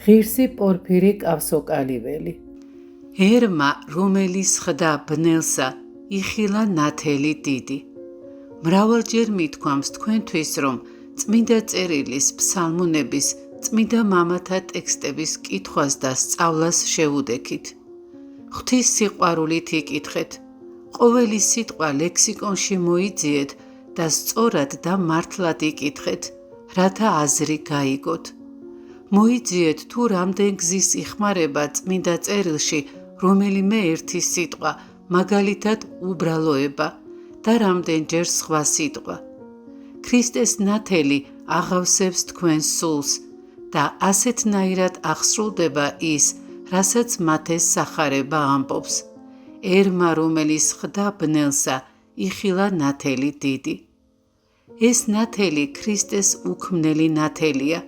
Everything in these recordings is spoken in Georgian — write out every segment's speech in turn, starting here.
ღირსი პორფირი კავსოკალიველი. ერმა, რომელიც ხდა ბნელსა, იხილა ნათელი დიდი. მრავალჯერ მithქვამს თქვენთვის, რომ წმინდა წერილის, ფსალმუნების, წმინდა მამათა ტექსტების კითხვას და სწავლას შევუდექით. ღვთის სიყვარულით იკითხეთ, ყოველი სიტყვა ლექსიკონში მოიძიეთ და სწორად და მართლად იკითხეთ, რათა აზრი გაიგოთ. მოიძიეთ თუ რამდენ გზის იხმარება წმინდა წერილში რომელიმე ერთი სიტყვა, მაგალითად უბრალოება და რამდენჯერ სხვა სიტყვა. ქრისტეს ნათელი აღავსებს თქვენს სულს და ასეთნაირად აღსრულდება ის, რასაც მათეს სახარება ამბობს. ერმა, რომელიც ხდა ბნელსა, იხილა ნათელი დიდი. ეს ნათელი ქრისტეს უქმნელი ნათელია.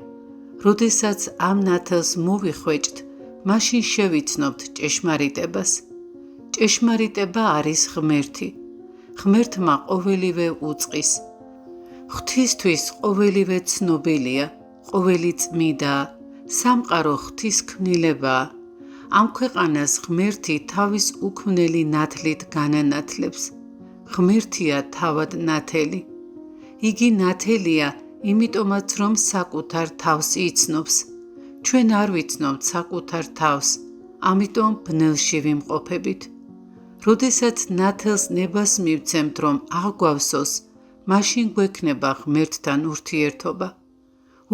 როდესაც ამ ნათელს მოვიხვეჭთ, მაშინ შევიცნობთ ჭეშმარიტებას. ჭეშმარიტება არის ღმერთი. ღმერთმა ყოველივე უწყის. ღვთისთვის ყოველივე ცნობილია, ყოველი წმიდაა, სამყარო ღვთის ქმნილებაა. ამ ქვეყანას ღმერთი თავის უქმნელი ნათლით განანათლებს. ღმერთია თავად ნათელი. იგი ნათელია, იმიტომაც რომ საკუთარ თავს იცნობს. ჩვენ არ ვიცნობთ საკუთარ თავს, ამიტომ ბნელში ვიმყოფებით. როდესაც ნათელს ნებას მივცემთ, რომ აღგვავსოს, მაშინ გვექნება ღმერთთან ურთიერთობა.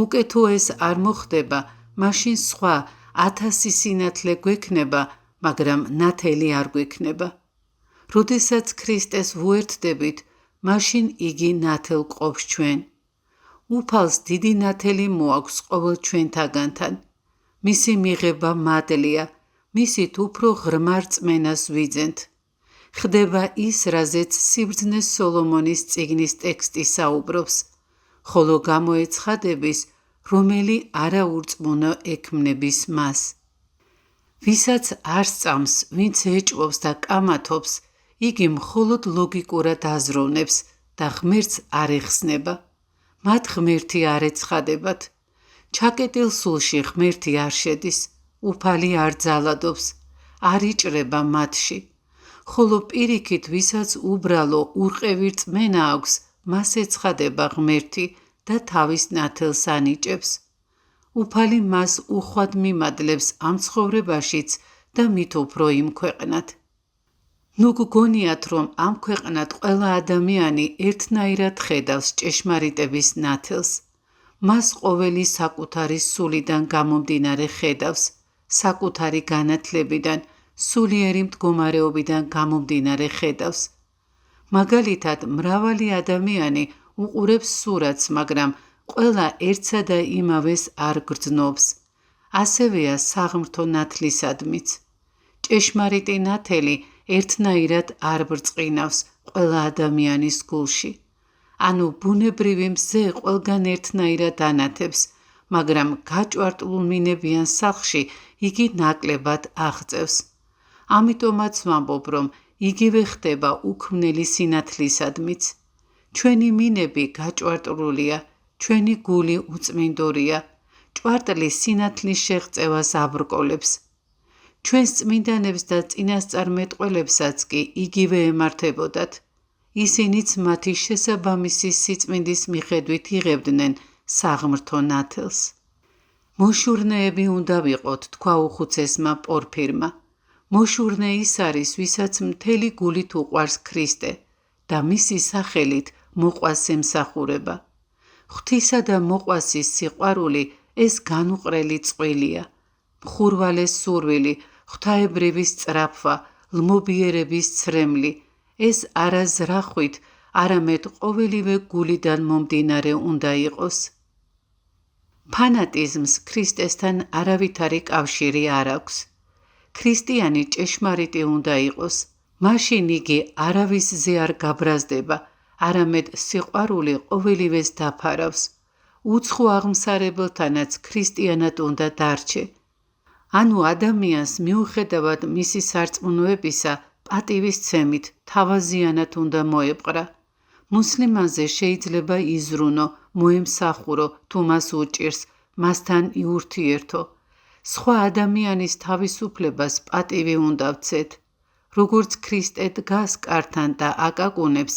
უკეთო ეს არ მოხდება, მაშინ სხვა 1000 სინათლე გვექნება, მაგრამ ნათელი არ გვექნება. როდესაც ქრისტეს ვუერთდებით, მაშინ იგი ნათელ ყოფს ჩვენ. უფალს დიდი ნათელი მოაქვს ყოველ ჩვენთაგანთან. მისი მიღება მადლია, მისით უფრო ღრმა რწმენას ვიძენთ. ხდება ის, რაზეც სიბრძნეს სოლომონის წიგნის ტექსტი საუბრობს, ხოლო გამოეცხადების, რომელი არაურწმუნო ექმნების მას. ვისაც არ სწამს, ვინც ეჭვობს და კამათობს, იგი მხოლოდ ლოგიკურად აზროვნებს და ღმერთს არ ეხსნება. მათ ღმერთი არ ეცხადებათ. ჩაკეტილ სულში ღმერთი არ შედის, უფალი არ ძალადობს, არ იჭრება მათში. ხოლო პირიქით, ვისაც უბრალო ურყევი რწმენა აქვს, მას ეცხადება ღმერთი და თავის ნათელს ანიჭებს. უფალი მას უხვად მიმადლებს ამ ცხოვრებაშიც და მით უფრო იმ ქვეყნად. ნუ გგონიათ, რომ ამ ქვეყნად ყველა ადამიანი ერთნაირად ხედავს ჭეშმარიტების ნათელს. მას ყოველი საკუთარი სულიდან გამომდინარე ხედავს, საკუთარი განათლებიდან, სულიერი მდგომარეობიდან გამომდინარე ხედავს. მაგალითად, მრავალი ადამიანი უყურებს სურათს, მაგრამ ყველა ერთსა და იმავეს არ გრძნობს. ასევეა საღმრთო ნათლისადმიც. ჭეშმარიტი ნათელი ერთნაირად არ ბრწყინავს ყველა ადამიანის გულში. ანუ ბუნებრივი მზე ყველგან ერთნაირად ანათებს, მაგრამ გაჭვარტლუნმინებიან სახლში იგი ნაკლებად აღწევს. ამიტომაც ვამბობ, რომ იგივე ხდება უქმნელი სინათლისადმიც. ჩვენი მინები გაჭვარტლულია, ჩვენი გული უწმინდურია, ჭვარტლი სინათლის შეღწევას აბრკოლებს. ჩვენს წმინდანებს და წინასწარმეტყველებსაც კი იგივე ემართებოდათ. ისინიც მათი შესაბამისი სიწმინდის მიხედვით იღებდნენ საღმრთო ნათელს. მოშურნეები უნდა ვიყოთ, თქვა უხუცესმა პორფირმა. მოშურნე ის არის, ვისაც მთელი გულით უყვარს ქრისტე და მისი სახელით მოყვას ემსახურება. ღვთისა და მოყვასის სიყვარული ეს განუყრელი წყვილია, მხურვალე სურვილი, ღვთაებრივი სწრაფვა, ლმობიერების ცრემლი, ეს არა ზრახვით, არამედ ყოველივე გულიდან მომდინარე უნდა იყოს. ფანატიზმს ქრისტესთან არავითარი კავშირი არ აქვს. ქრისტიანი ჭეშმარიტი უნდა იყოს, მაშინ იგი არავისზე არ გაბრაზდება, არამედ სიყვარული ყოველივეს დაფარავს. უცხო აღმსარებელთანაც ქრისტიანად უნდა დარჩე. ანუ ადამიანს მიუხედავად მისი სარწმუნოებისა, პატივისცემით თავაზიანად უნდა მოეპყრა. მუსლიმანზე შეიძლება იზრუნო, მოემსახურო, თუ მას უჭირს, მასთან იურთიერთო. სხვა ადამიანის თავისუფლებას პატივი უნდა ვცეთ. როგორც ქრისტე დგას კართან და აკაკუნებს,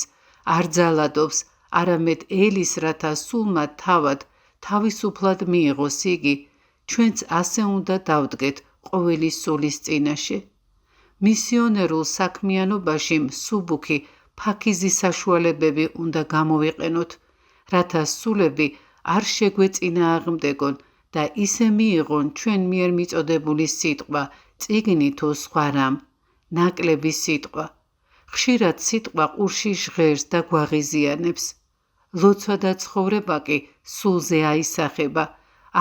არ ძალადობს, არამედ ელის, რათა სულმა თავად თავისუფლად მიიღოს იგი, ჩვენც ასე უნდა დავდგეთ ყოველი სულის წინაშე. მისიონერულ საქმიანობაში მსუბუქი ფაქიზი საშუალებები უნდა გამოვიყენოთ, რათა სულები არ შეგვეწინააღმდეგონ და ისე მიიღონ ჩვენ მიერ მიწოდებული სიტყვა, წიგნი თუ სხვა რამ, ნაკლები სიტყვა. ხშირად სიტყვა ყურში ჟღერს და გვაღიზიანებს. ლოცვა და ცხოვრება კი სულზე აისახება,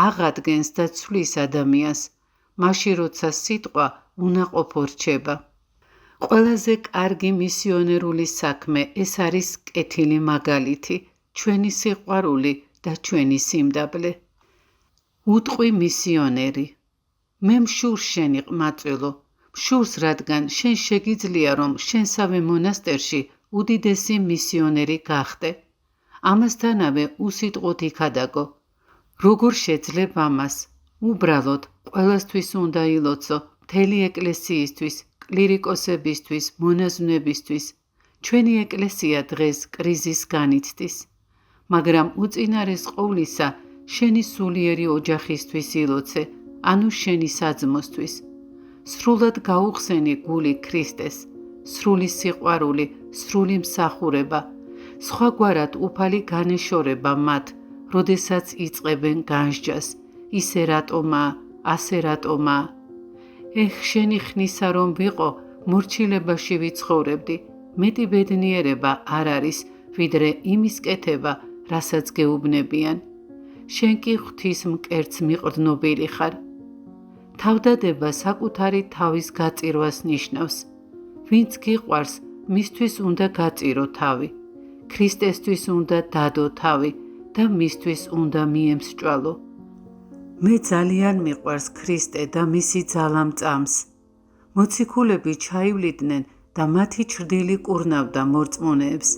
აღადგენს და ცვლის ადამიანს, მაშინ როცა სიტყვა უნაყოფო რჩება. ყველაზე კარგი მისიონერული საქმე ეს არის კეთილი მაგალითი, ჩვენი სიყვარული და ჩვენი სიმდაბლე. უტყვი მისიონერი: მე მშურს შენი ყმაწვილო, მშურს, რადგან შენ შეგიძლია რომ შენსავე მონასტერში უდიდესი მისიონერი გახდე. ამასთანავე უსიტყვოდ იქადაგო. როგორ შეძლებ ამას? უბრალოდ ყველასთვის უნდა ილოცო, მთელი ეკლესიისთვის, კლირიკოსებისთვის, მონაზვნებისთვის. ჩვენი ეკლესია დღეს კრიზისს განიცდის. მაგრამ უწინარეს ყოვლისა, შენი სულიერი ოჯახისთვის ილოცე, ანუ შენი საძმოსთვის. სრულად გაუხსენი გული ქრისტეს, სრული სიყვარული, სრული მსახურება, სხვაგვარად უფალი განეშორება მათ, როდესაც იწყებენ განსჯას, ისე რატომაა, ასე რატომაა. ეხ, შენი ხნისა რომ ვიყო, მორჩილებაში ვიცხოვრებდი, მეტი ბედნიერება არ არის, ვიდრე იმის კეთება, რასაც გეუბნებიან. შენ კი ღვთის მკერდს მიყრდნობილი ხარ. თავდადება საკუთარი თავის გაწირვას ნიშნავს. ვინც გიყვარს, მისთვის უნდა გაწირო თავი. ქრისტესთვის უნდა დადო თავი და მისთვის უნდა მიემსჭვალო. მე ძალიან მიყვარს ქრისტე და მისი ძალამწამს. მოციქულები ჩაივლიდნენ და მათი ჩრდილი კურნავდა მორწმუნეებს.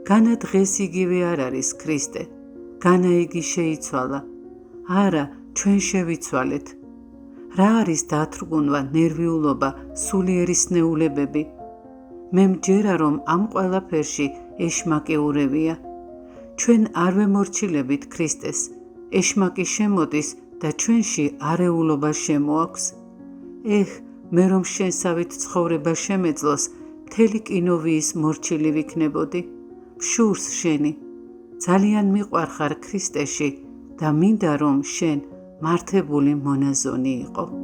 განა დღეს იგივე არ არის ქრისტე, განა იგი შეიცვალა. არა, ჩვენ შევიცვალეთ. რა არის დათრგუნვა, ნერვიულობა, სულიერი სნეულებები? მე მჯერა რომ ამ ყველაფერში ეშმაკი ურევია. ჩვენ არ ვემორჩილებით ქრისტეს, ეშმაკი შემოდის და ჩვენში არეულობა შემოაქვს. ეხ, მე რომ შენსავით ცხოვრება შემეძლოს, მთელი კინოვიის მორჩილი ვიქნებოდი. მშურს შენი, ძალიან მიყვარხარ ქრისტეში და მინდა რომ შენ მართებული მონაზონი იყო.